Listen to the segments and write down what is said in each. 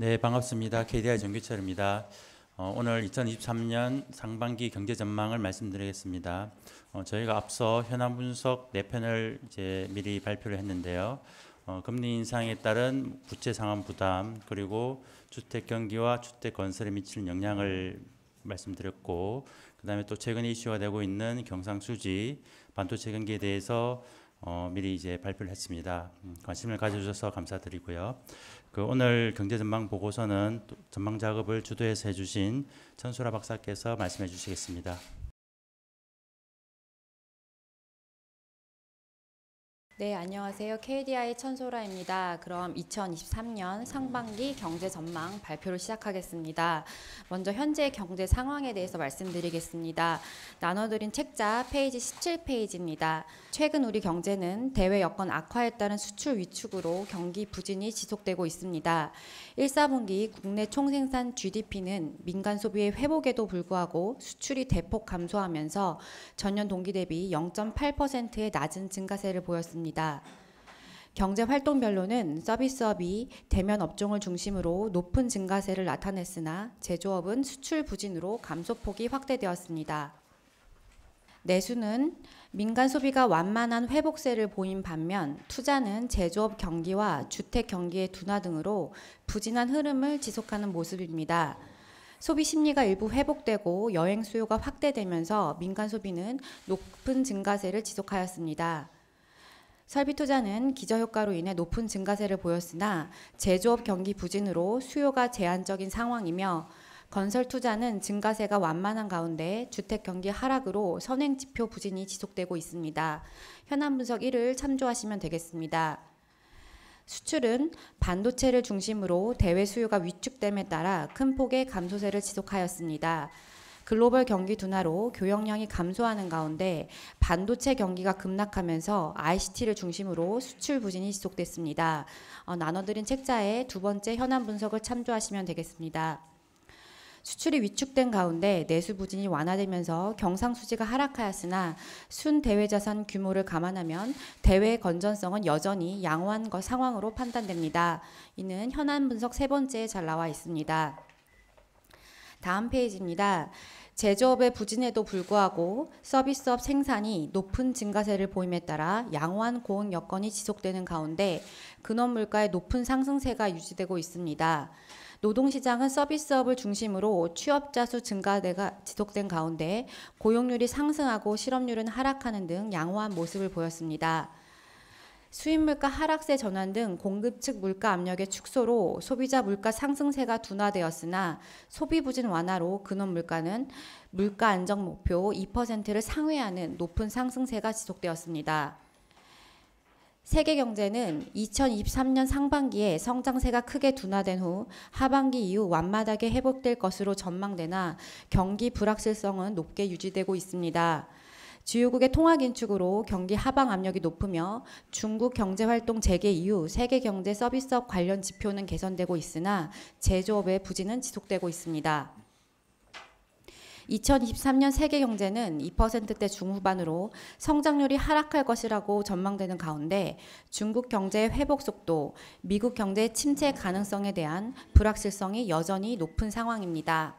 네, 반갑습니다. KDI 정규철입니다. 오늘 2023년 상반기 경제 전망을 말씀드리겠습니다. 저희가 앞서 현안 분석 4편을 이제 미리 발표를 했는데요. 금리 인상에 따른 부채 상환 부담, 그리고 주택 경기와 주택 건설에 미치는 영향을 말씀드렸고, 그다음에 또 최근 이슈가 되고 있는 경상수지, 반도체 경기에 대해서 미리 이제 발표를 했습니다. 관심을 가져주셔서 감사드리고요. 오늘 경제 전망 보고서는 전망 작업을 주도해서 해주신 천수라 박사께서 말씀해 주시겠습니다. 네, 안녕하세요. KDI 천소라입니다. 그럼 2023년 상반기 경제 전망 발표를 시작하겠습니다. 먼저 현재 경제 상황에 대해서 말씀드리겠습니다. 나눠드린 책자 페이지 17페이지입니다. 최근 우리 경제는 대외 여건 악화에 따른 수출 위축으로 경기 부진이 지속되고 있습니다. 1사분기 국내 총생산 GDP는 민간 소비의 회복에도 불구하고 수출이 대폭 감소하면서 전년 동기 대비 0.8%의 낮은 증가세를 보였습니다. 경제 활동별로는 서비스업이 대면 업종을 중심으로 높은 증가세를 나타냈으나 제조업은 수출 부진으로 감소폭이 확대되었습니다. 내수는 민간 소비가 완만한 회복세를 보인 반면 투자는 제조업 경기와 주택 경기의 둔화 등으로 부진한 흐름을 지속하는 모습입니다. 소비 심리가 일부 회복되고 여행 수요가 확대되면서 민간 소비는 높은 증가세를 지속하였습니다. 설비 투자는 기저효과로 인해 높은 증가세를 보였으나 제조업 경기 부진으로 수요가 제한적인 상황이며 건설 투자는 증가세가 완만한 가운데 주택 경기 하락으로 선행지표 부진이 지속되고 있습니다. 현안 분석 1을 참조하시면 되겠습니다. 수출은 반도체를 중심으로 대외 수요가 위축됨에 따라 큰 폭의 감소세를 지속하였습니다. 글로벌 경기 둔화로 교역량이 감소하는 가운데 반도체 경기가 급락하면서 ICT를 중심으로 수출 부진이 지속됐습니다. 나눠드린 책자의 두 번째 현안 분석을 참조하시면 되겠습니다. 수출이 위축된 가운데 내수 부진이 완화되면서 경상수지가 하락하였으나 순대외자산 규모를 감안하면 대외 건전성은 여전히 양호한 상황으로 판단됩니다. 이는 현안 분석 세 번째에 잘 나와 있습니다. 다음 페이지입니다. 제조업의 부진에도 불구하고 서비스업 생산이 높은 증가세를 보임에 따라 양호한 고용 여건이 지속되는 가운데 근원물가의 높은 상승세가 유지되고 있습니다. 노동시장은 서비스업을 중심으로 취업자 수 증가가 지속된 가운데 고용률이 상승하고 실업률은 하락하는 등 양호한 모습을 보였습니다. 수입물가 하락세 전환 등 공급 측 물가 압력의 축소로 소비자 물가 상승세가 둔화되었으나 소비 부진 완화로 근원 물가는 물가 안정 목표 2%를 상회하는 높은 상승세가 지속되었습니다. 세계 경제는 2023년 상반기에 성장세가 크게 둔화된 후 하반기 이후 완만하게 회복될 것으로 전망되나 경기 불확실성은 높게 유지되고 있습니다. 주요국의 통화 긴축으로 경기 하방 압력이 높으며 중국 경제활동 재개 이후 세계 경제 서비스업 관련 지표는 개선되고 있으나 제조업의 부진은 지속되고 있습니다. 2023년 세계 경제는 2%대 중후반으로 성장률이 하락할 것이라고 전망되는 가운데 중국 경제의 회복 속도, 미국 경제의 침체 가능성에 대한 불확실성이 여전히 높은 상황입니다.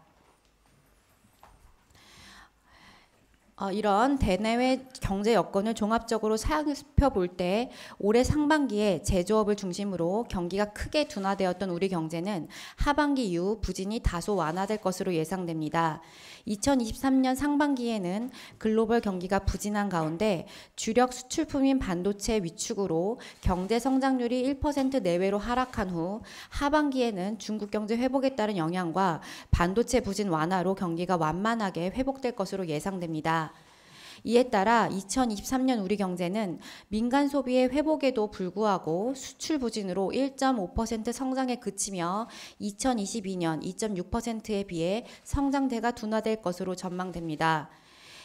이런 대내외 경제 여건을 종합적으로 살펴볼 때 올해 상반기에 제조업을 중심으로 경기가 크게 둔화되었던 우리 경제는 하반기 이후 부진이 다소 완화될 것으로 예상됩니다. 2023년 상반기에는 글로벌 경기가 부진한 가운데 주력 수출품인 반도체 위축으로 경제 성장률이 1% 내외로 하락한 후 하반기에는 중국 경제 회복에 따른 영향과 반도체 부진 완화로 경기가 완만하게 회복될 것으로 예상됩니다. 이에 따라 2023년 우리 경제는 민간 소비의 회복에도 불구하고 수출 부진으로 1.5% 성장에 그치며 2022년 2.6%에 비해 성장대가 둔화될 것으로 전망됩니다.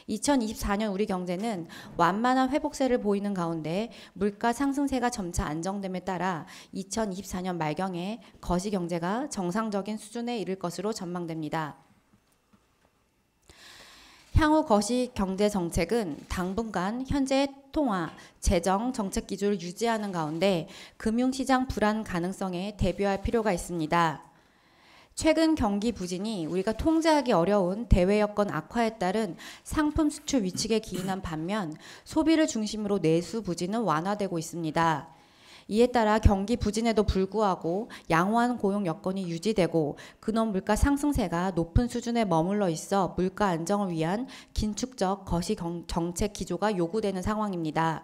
2024년 우리 경제는 완만한 회복세를 보이는 가운데 물가 상승세가 점차 안정됨에 따라 2024년 말경에 거시 경제가 정상적인 수준에 이를 것으로 전망됩니다. 향후 거시 경제 정책은 당분간 현재의 통화, 재정 정책 기조를 유지하는 가운데 금융시장 불안 가능성에 대비할 필요가 있습니다. 최근 경기 부진이 우리가 통제하기 어려운 대외 여건 악화에 따른 상품 수출 위축에 기인한 반면 소비를 중심으로 내수 부진은 완화되고 있습니다. 이에 따라 경기 부진에도 불구하고 양호한 고용 여건이 유지되고 근원 물가 상승세가 높은 수준에 머물러 있어 물가 안정을 위한 긴축적 거시 정책 기조가 요구되는 상황입니다.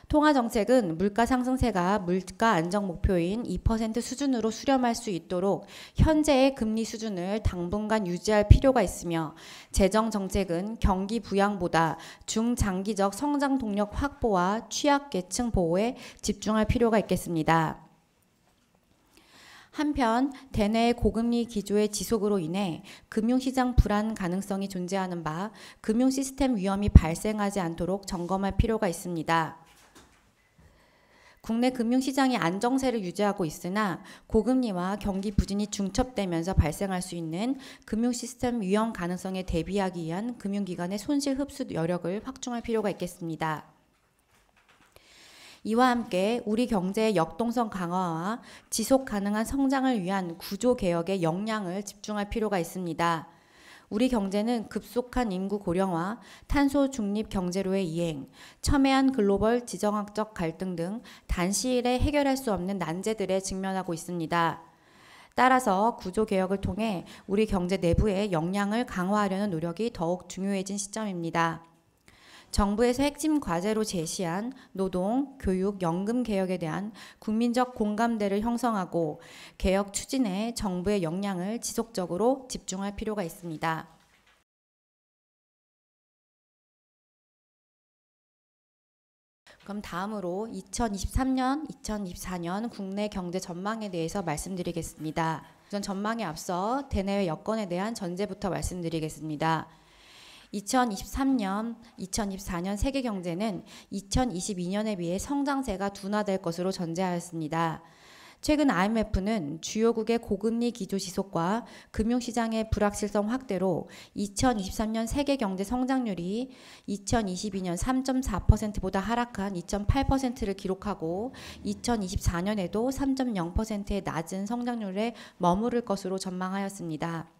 통화정책은 물가 상승세가 물가 안정 목표인 2% 수준으로 수렴할 수 있도록 현재의 금리 수준을 당분간 유지할 필요가 있으며, 재정정책은 경기 부양보다 중장기적 성장 동력 확보와 취약계층 보호에 집중할 필요가 있겠습니다. 한편 대내의 고금리 기조의 지속으로 인해 금융시장 불안 가능성이 존재하는 바 금융시스템 위험이 발생하지 않도록 점검할 필요가 있습니다. 국내 금융시장이 안정세를 유지하고 있으나 고금리와 경기 부진이 중첩되면서 발생할 수 있는 금융시스템 위험 가능성에 대비하기 위한 금융기관의 손실 흡수 여력을 확충할 필요가 있겠습니다. 이와 함께 우리 경제의 역동성 강화와 지속 가능한 성장을 위한 구조개혁의 역량을 집중할 필요가 있습니다. 우리 경제는 급속한 인구 고령화, 탄소 중립 경제로의 이행, 첨예한 글로벌 지정학적 갈등 등 단시일에 해결할 수 없는 난제들에 직면하고 있습니다. 따라서 구조개혁을 통해 우리 경제 내부의 역량을 강화하려는 노력이 더욱 중요해진 시점입니다. 정부에서 핵심 과제로 제시한 노동, 교육, 연금 개혁에 대한 국민적 공감대를 형성하고 개혁 추진에 정부의 역량을 지속적으로 집중할 필요가 있습니다. 그럼 다음으로 2023년, 2024년 국내 경제 전망에 대해서 말씀드리겠습니다. 우선 전망에 앞서 대내외 여건에 대한 전제부터 말씀드리겠습니다. 2023년, 2024년 세계 경제는 2022년에 비해 성장세가 둔화될 것으로 전제하였습니다. 최근 IMF는 주요국의 고금리 기조 지속과 금융시장의 불확실성 확대로 2023년 세계 경제 성장률이 2022년 3.4%보다 하락한 2.8%를 기록하고 2024년에도 3.0%의 낮은 성장률에 머무를 것으로 전망하였습니다.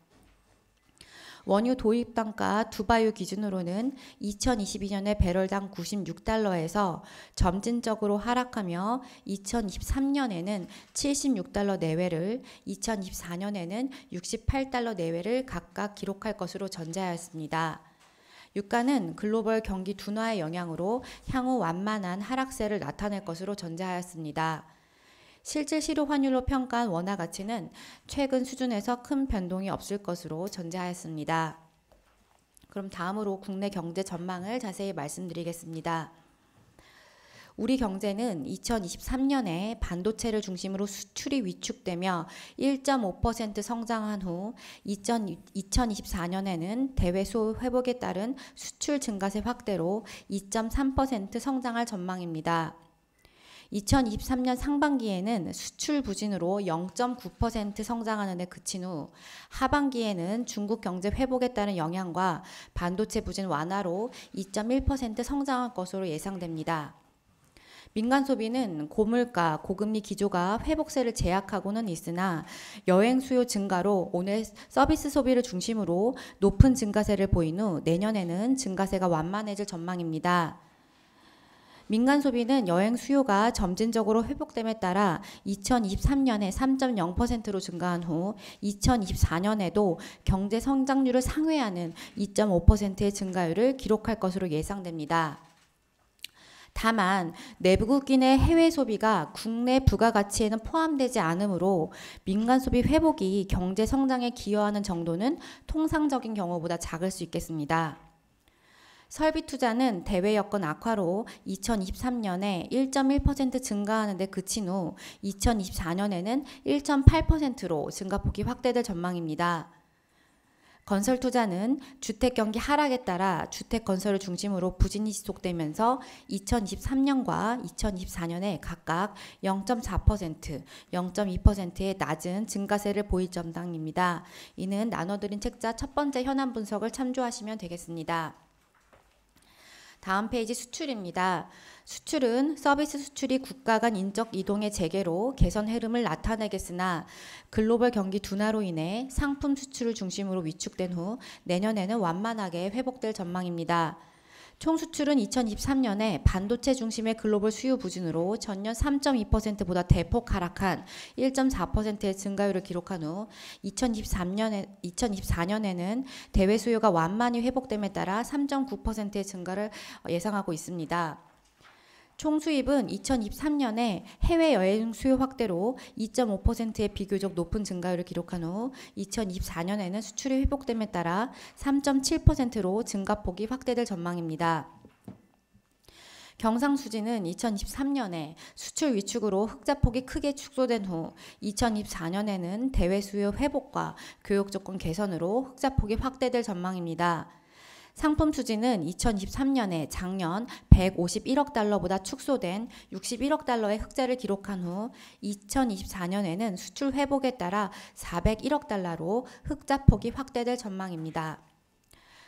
원유 도입 단가 두바유 기준으로는 2022년에 배럴당 96달러에서 점진적으로 하락하며 2023년에는 76달러 내외를, 2024년에는 68달러 내외를 각각 기록할 것으로 전제하였습니다. 유가는 글로벌 경기 둔화의 영향으로 향후 완만한 하락세를 나타낼 것으로 전제하였습니다. 실질 실효 환율로 평가한 원화 가치는 최근 수준에서 큰 변동이 없을 것으로 전제하였습니다. 그럼 다음으로 국내 경제 전망을 자세히 말씀드리겠습니다. 우리 경제는 2023년에 반도체를 중심으로 수출이 위축되며 1.5% 성장한 후 2024년에는 대외수 회복에 따른 수출 증가세 확대로 2.3% 성장할 전망입니다. 2023년 상반기에는 수출 부진으로 0.9% 성장하는 데 그친 후 하반기에는 중국 경제 회복에 따른 영향과 반도체 부진 완화로 2.1% 성장할 것으로 예상됩니다. 민간 소비는 고물가, 고금리 기조가 회복세를 제약하고는 있으나 여행 수요 증가로 올해 서비스 소비를 중심으로 높은 증가세를 보인 후 내년에는 증가세가 완만해질 전망입니다. 민간 소비는 여행 수요가 점진적으로 회복됨에 따라 2023년에 3.0%로 증가한 후 2024년에도 경제 성장률을 상회하는 2.5%의 증가율을 기록할 것으로 예상됩니다. 다만 내국인의 해외 소비가 국내 부가가치에는 포함되지 않으므로 민간 소비 회복이 경제 성장에 기여하는 정도는 통상적인 경우보다 작을 수 있겠습니다. 설비 투자는 대외 여건 악화로 2023년에 1.1% 증가하는 데 그친 후 2024년에는 1.8%로 증가폭이 확대될 전망입니다. 건설 투자는 주택 경기 하락에 따라 주택 건설을 중심으로 부진이 지속되면서 2023년과 2024년에 각각 0.4%, 0.2%의 낮은 증가세를 보일 전망입니다. 이는 나눠드린 책자 첫 번째 현안 분석을 참조하시면 되겠습니다. 다음 페이지 수출입니다. 수출은 서비스 수출이 국가 간 인적 이동의 재개로 개선 흐름을 나타내겠으나 글로벌 경기 둔화로 인해 상품 수출을 중심으로 위축된 후 내년에는 완만하게 회복될 전망입니다. 총 수출은 2023년에 반도체 중심의 글로벌 수요 부진으로 전년 3.2%보다 대폭 하락한 1.4%의 증가율을 기록한 후 2024년에는 대외 수요가 완만히 회복됨에 따라 3.9%의 증가를 예상하고 있습니다. 총 수입은 2023년에 해외여행 수요 확대로 2.5%의 비교적 높은 증가율을 기록한 후 2024년에는 수출이 회복됨에 따라 3.7%로 증가폭이 확대될 전망입니다. 경상수지는 2023년에 수출 위축으로 흑자폭이 크게 축소된 후 2024년에는 대외 수요 회복과 교역 조건 개선으로 흑자폭이 확대될 전망입니다. 상품 수지는 2023년에 작년 151억 달러보다 축소된 61억 달러의 흑자를 기록한 후 2024년에는 수출 회복에 따라 401억 달러로 흑자폭이 확대될 전망입니다.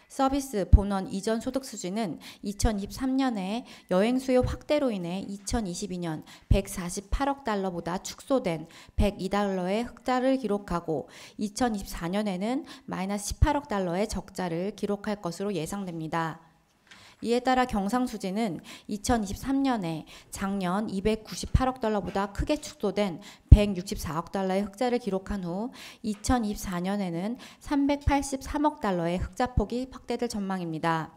서비스 본원 이전 소득 수지는 2023년에 여행 수요 확대로 인해 2022년 148억 달러보다 축소된 102달러의 흑자를 기록하고 2024년에는 마이너스 18억 달러의 적자를 기록할 것으로 예상됩니다. 이에 따라 경상수지는 2023년에 작년 298억 달러보다 크게 축소된 164억 달러의 흑자를 기록한 후 2024년에는 383억 달러의 흑자폭이 확대될 전망입니다.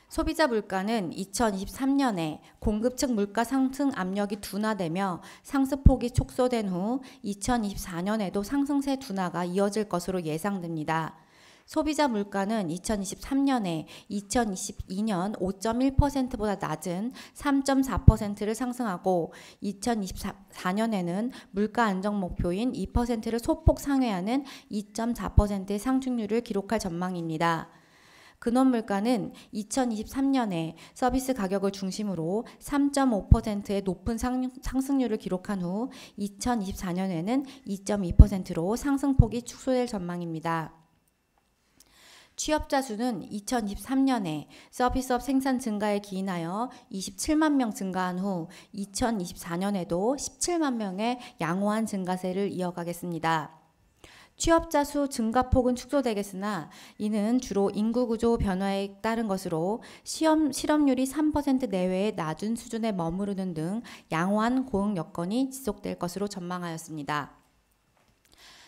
소비자 물가는 2023년에 공급 측 물가 상승 압력이 둔화되며 상승폭이 촉소된 후 2024년에도 상승세 둔화가 이어질 것으로 예상됩니다. 소비자 물가는 2023년에 2022년 5.1%보다 낮은 3.4%를 상승하고 2024년에는 물가 안정 목표인 2%를 소폭 상회하는 2.4%의 상승률을 기록할 전망입니다. 근원 물가는 2023년에 서비스 가격을 중심으로 3.5%의 높은 상승률을 기록한 후 2024년에는 2.2%로 상승폭이 축소될 전망입니다. 취업자 수는 2023년에 서비스업 생산 증가에 기인하여 27만 명 증가한 후 2024년에도 17만 명의 양호한 증가세를 이어가겠습니다. 취업자 수 증가폭은 축소되겠으나 이는 주로 인구구조 변화에 따른 것으로 실업률이 3% 내외의 낮은 수준에 머무르는 등 양호한 고용 여건이 지속될 것으로 전망하였습니다.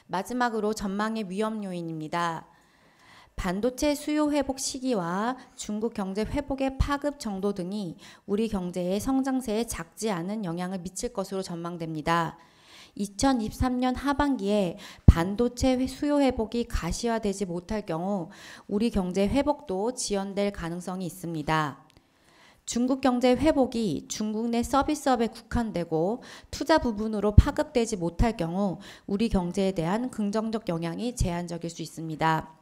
마지막으로 전망의 위험 요인입니다. 반도체 수요 회복 시기와 중국 경제 회복의 파급 정도 등이 우리 경제의 성장세에 작지 않은 영향을 미칠 것으로 전망됩니다. 2023년 하반기에 반도체 수요 회복이 가시화되지 못할 경우 우리 경제 회복도 지연될 가능성이 있습니다. 중국 경제 회복이 중국 내 서비스업에 국한되고 투자 부분으로 파급되지 못할 경우 우리 경제에 대한 긍정적 영향이 제한적일 수 있습니다.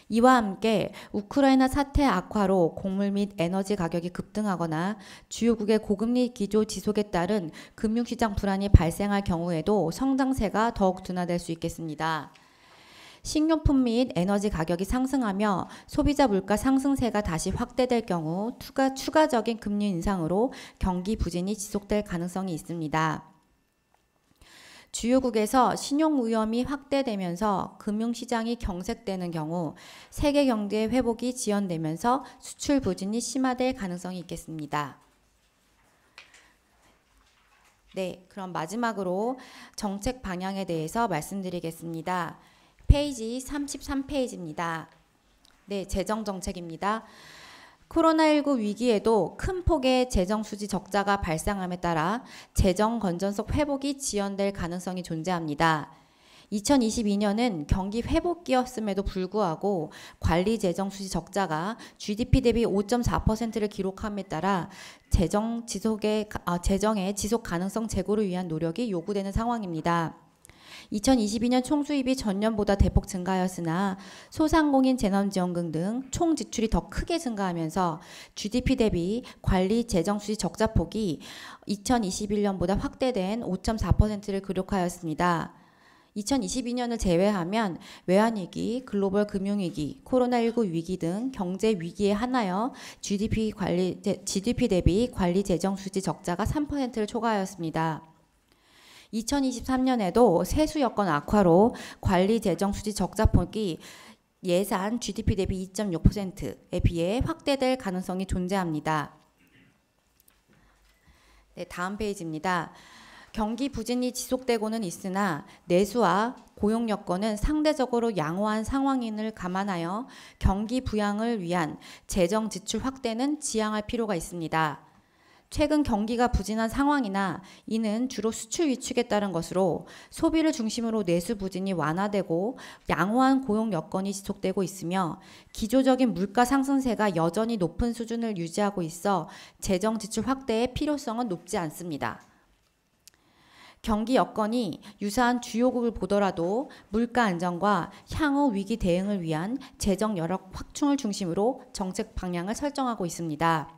이와 함께 우크라이나 사태 악화로 곡물 및 에너지 가격이 급등하거나 주요국의 고금리 기조 지속에 따른 금융시장 불안이 발생할 경우에도 성장세가 더욱 둔화될 수 있겠습니다. 식료품 및 에너지 가격이 상승하며 소비자 물가 상승세가 다시 확대될 경우 추가적인 금리 인상으로 경기 부진이 지속될 가능성이 있습니다. 주요국에서 신용 위험이 확대되면서 금융시장이 경색되는 경우 세계 경제의 회복이 지연되면서 수출 부진이 심화될 가능성이 있겠습니다. 네, 그럼 마지막으로 정책 방향에 대해서 말씀드리겠습니다. 페이지 33페이지입니다. 네, 재정 정책입니다. 코로나19 위기에도 큰 폭의 재정 수지 적자가 발생함에 따라 재정 건전성 회복이 지연될 가능성이 존재합니다. 2022년은 경기 회복기였음에도 불구하고 관리 재정 수지 적자가 GDP 대비 5.4%를 기록함에 따라 재정의 지속 가능성 제고를 위한 노력이 요구되는 상황입니다. 2022년 총수입이 전년보다 대폭 증가하였으나 소상공인 재난지원금 등 총 지출이 더 크게 증가하면서 GDP 대비 관리 재정수지 적자폭이 2021년보다 확대된 5.4%를 기록하였습니다. 2022년을 제외하면 외환위기, 글로벌 금융위기, 코로나19 위기 등 경제 위기에 한하여 GDP 대비 관리 재정 수지 적자가 3%를 초과하였습니다. 2023년에도 세수 여건 악화로 관리 재정 수지 적자 폭이 예산 GDP 대비 2.6%에 비해 확대될 가능성이 존재합니다. 네, 다음 페이지입니다. 경기 부진이 지속되고는 있으나 내수와 고용 여건은 상대적으로 양호한 상황인을 감안하여 경기 부양을 위한 재정 지출 확대는 지양할 필요가 있습니다. 최근 경기가 부진한 상황이나 이는 주로 수출 위축에 따른 것으로 소비를 중심으로 내수 부진이 완화되고 양호한 고용 여건이 지속되고 있으며 기조적인 물가 상승세가 여전히 높은 수준을 유지하고 있어 재정 지출 확대의 필요성은 높지 않습니다. 경기 여건이 유사한 주요국을 보더라도 물가 안정과 향후 위기 대응을 위한 재정 여력 확충을 중심으로 정책 방향을 설정하고 있습니다.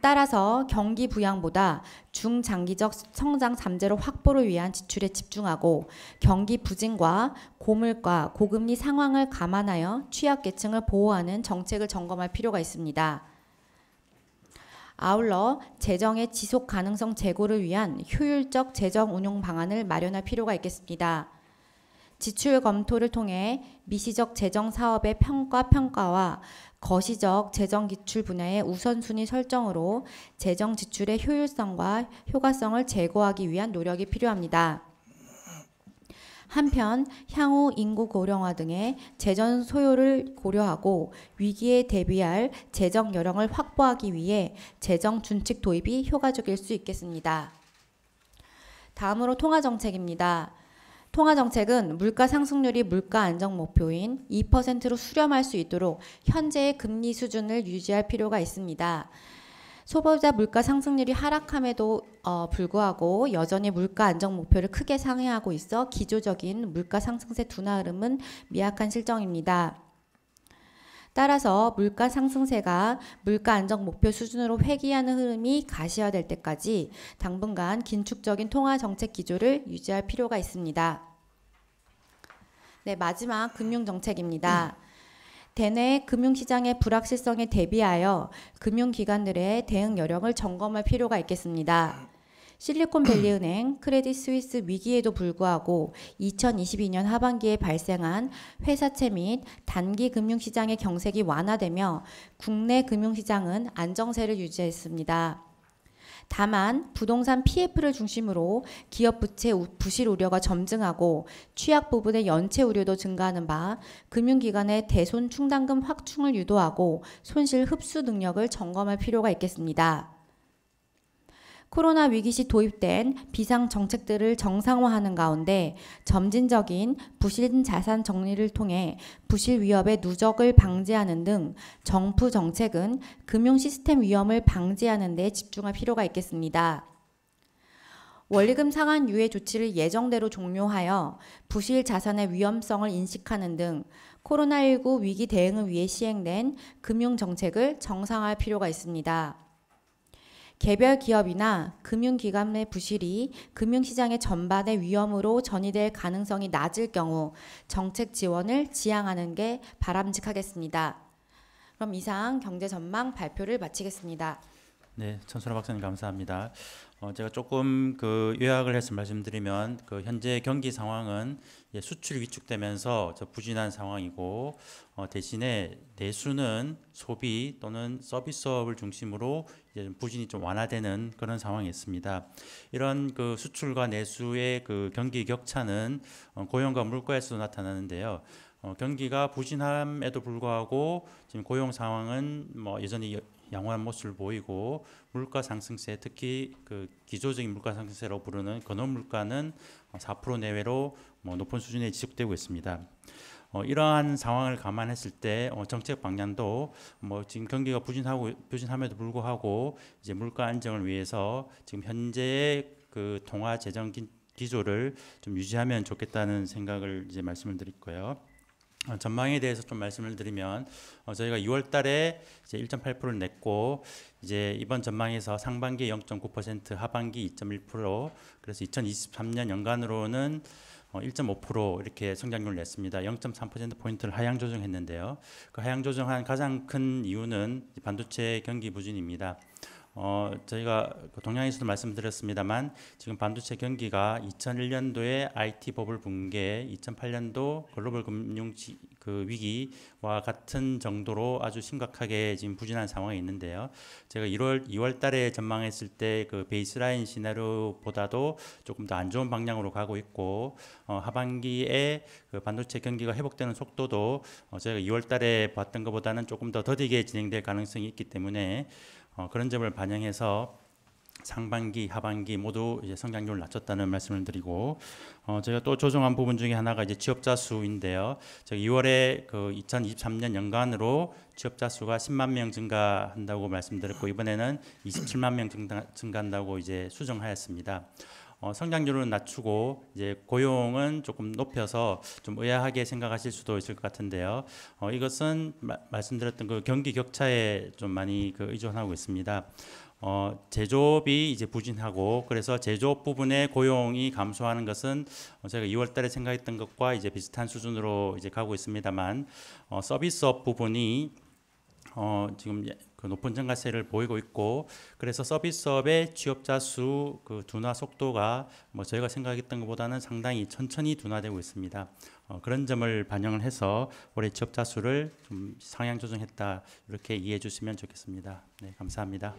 따라서 경기 부양보다 중장기적 성장 잠재력 확보를 위한 지출에 집중하고 경기 부진과 고물가, 고금리 상황을 감안하여 취약계층을 보호하는 정책을 점검할 필요가 있습니다. 아울러 재정의 지속 가능성 제고를 위한 효율적 재정 운용 방안을 마련할 필요가 있겠습니다. 지출 검토를 통해 미시적 재정 사업의 평가와 거시적 재정 기출 분야의 우선순위 설정으로 재정 지출의 효율성과 효과성을 제고하기 위한 노력이 필요합니다. 한편 향후 인구 고령화 등의 재정 소요를 고려하고 위기에 대비할 재정 여력을 확보하기 위해 재정 준칙 도입이 효과적일 수 있겠습니다. 다음으로 통화정책입니다. 통화정책은 물가 상승률이 물가 안정 목표인 2%로 수렴할 수 있도록 현재의 금리 수준을 유지할 필요가 있습니다. 소비자 물가 상승률이 하락함에도 불구하고 여전히 물가 안정 목표를 크게 상회하고 있어 기조적인 물가 상승세 둔화 흐름은 미약한 실정입니다. 따라서 물가 상승세가 물가 안정 목표 수준으로 회귀하는 흐름이 가시화될 때까지 당분간 긴축적인 통화 정책 기조를 유지할 필요가 있습니다. 네, 마지막 금융 정책입니다. 대내 금융시장의 불확실성에 대비하여 금융기관들의 대응 여력을 점검할 필요가 있겠습니다. 실리콘밸리은행, 크레딧 스위스 위기에도 불구하고 2022년 하반기에 발생한 회사채 및 단기 금융시장의 경색이 완화되며 국내 금융시장은 안정세를 유지했습니다. 다만 부동산 PF를 중심으로 기업 부채 부실 우려가 점증하고 취약 부분의 연체 우려도 증가하는 바 금융기관의 대손 충당금 확충을 유도하고 손실 흡수 능력을 점검할 필요가 있겠습니다. 코로나 위기 시 도입된 비상 정책들을 정상화하는 가운데 점진적인 부실 자산 정리를 통해 부실 위협의 누적을 방지하는 등 정부 정책은 금융 시스템 위험을 방지하는 데 집중할 필요가 있겠습니다. 원리금 상환 유예 조치를 예정대로 종료하여 부실 자산의 위험성을 인식하는 등 코로나19 위기 대응을 위해 시행된 금융 정책을 정상화할 필요가 있습니다. 개별 기업이나 금융기관의 부실이 금융시장의 전반의 위험으로 전이될 가능성이 낮을 경우 정책 지원을 지향하는 게 바람직하겠습니다. 그럼 이상 경제 전망 발표를 마치겠습니다. 네, 천순아 박사님 감사합니다. 제가 조금 요약을 해서 말씀드리면 현재 경기 상황은 수출이 위축되면서 부진한 상황이고 대신에 내수는 소비 또는 서비스업을 중심으로 이제 좀 부진이 좀 완화되는 그런 상황이 있습니다. 이런 수출과 내수의 경기 격차는 고용과 물가에서도 나타나는데요. 경기가 부진함에도 불구하고 지금 고용 상황은 여전히 양호한 모습을 보이고 물가 상승세, 특히 기조적인 물가 상승세로 부르는 근원 물가는 4% 내외로 높은 수준에 지속되고 있습니다. 이러한 상황을 감안했을 때 정책 방향도 지금 경기가 부진함에도 불구하고 이제 물가 안정을 위해서 지금 현재의 통화 재정 기조를 좀 유지하면 좋겠다는 생각을 이제 말씀을 드릴 거예요. 전망에 대해서 좀 말씀을 드리면 저희가 2월 달에 이제 1.8%를 냈고 이제 이번 전망에서 상반기 0.9%, 하반기 2.1%, 그래서 2023년 연간으로는 1.5% 이렇게 성장률을 냈습니다. 0.3% 포인트를 하향 조정했는데요. 그 하향 조정한 가장 큰 이유는 반도체 경기 부진입니다. 저희가 동양에서도 말씀드렸습니다만 지금 반도체 경기가 2001년도에 IT 버블 붕괴, 2008년도 글로벌 금융 위기와 같은 정도로 아주 심각하게 지금 부진한 상황에 있는데요. 제가 2월 달에 전망했을 때 그 베이스라인 시나리오보다도 조금 더 안 좋은 방향으로 가고 있고 하반기에 그 반도체 경기가 회복되는 속도도 저희가 2월 달에 봤던 것보다는 조금 더 더디게 진행될 가능성이 있기 때문에 그런 점을 반영해서 상반기, 하반기 모두 이제 성장률을 낮췄다는 말씀을 드리고 제가 또 조정한 부분 중에 하나가 이제 취업자 수인데요. 제가 2월에 그 2023년 연간으로 취업자 수가 10만 명 증가한다고 말씀드렸고 이번에는 27만 명 증가한다고 이제 수정하였습니다. 성장률은 낮추고 이제 고용은 조금 높여서 좀 의아하게 생각하실 수도 있을 것 같은데요. 이것은 말씀드렸던 그 경기 격차에 좀 많이 그 의존하고 있습니다. 제조업이 이제 부진하고 그래서 제조업 부분의 고용이 감소하는 것은 제가 2월달에 생각했던 것과 이제 비슷한 수준으로 이제 가고 있습니다만 서비스업 부분이 지금 그 높은 증가세를 보이고 있고 그래서 서비스업의 취업자 수 그 둔화 속도가 뭐 저희가 생각했던 것보다는 상당히 천천히 둔화되고 있습니다. 그런 점을 반영을 해서 올해 취업자 수를 좀 상향 조정했다 이렇게 이해해 주시면 좋겠습니다. 네, 감사합니다.